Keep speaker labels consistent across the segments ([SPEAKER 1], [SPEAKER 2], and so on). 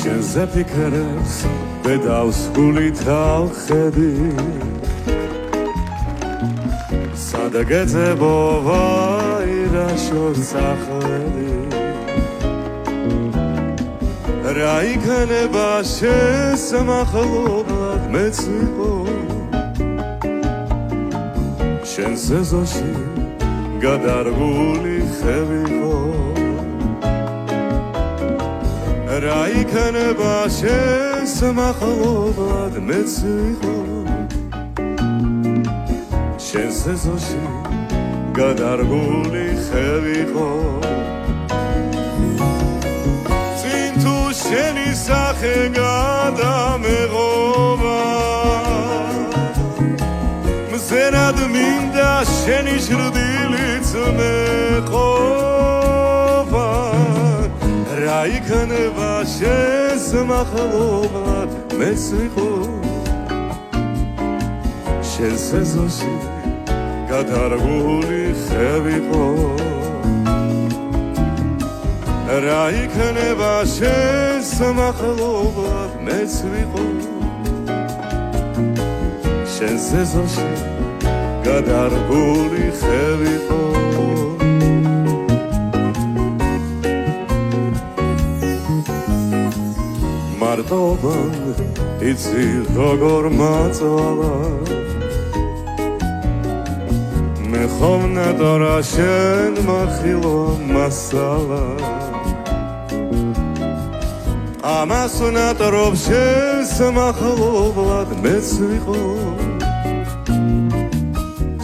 [SPEAKER 1] შენზე ფიქრებს ბედავს გული თავხედი სადაგეძებო ვაირა შორს ახვედი რა იქნება შესამახლობლად მეც ვიყო შენ სეზონში გადარგული ხევიყო რა იქნება შესამახლობლად მეც ვიყო შენ სეზონში გადარგული ხევიყო წინ თუ შენი სახე გადამეღობა მზერად მინდა შენი ჟრდილიც მეყობა რა იქნება შესამახლობლად მეც ვიყო შენ სეზონში გადარგული ხევიყო რა იქნება შესამახლობლად მეც ვიყო შენ სეზონში გადარგული ხევიყო მარტობან იცი როგორ მაწვალა მე ხომ ნადარა შენ მახილო მასალა ამას ნატრობ შესამახლობლად მეც ვიყო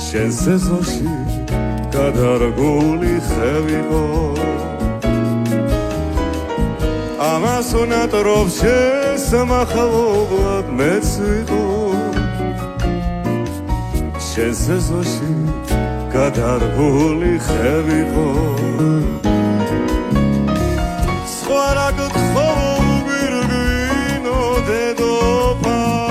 [SPEAKER 1] შენ სეზონში გადარგული ხევიყო ამას ნატრობ შესამახლობლად მეც ვიყო შენ სეზონში გადარგული ხევიყო სხვა რა გთხოვ გვირგვინო დედოფალს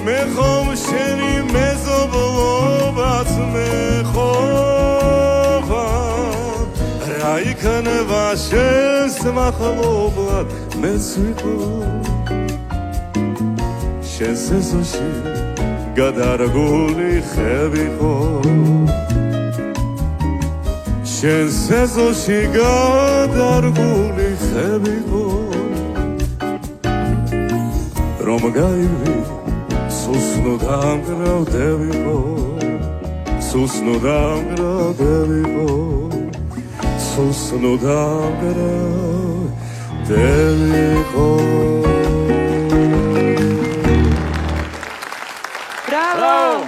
[SPEAKER 1] მე ხომ შენი მეზობლობაც მეხოვა რა იქნება შესამახლობლად მეც ვიყო შენ სეზონში გადარგული ხევიყო შენ სეზონში გადარგული ხევიყო რომ გაივი სუსნო დამგრავდევიყო სუსნო დამგრავდევიყო სუსნო დამგრავდევიყო
[SPEAKER 2] Bravo!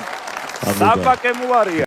[SPEAKER 2] Sapa que muaria.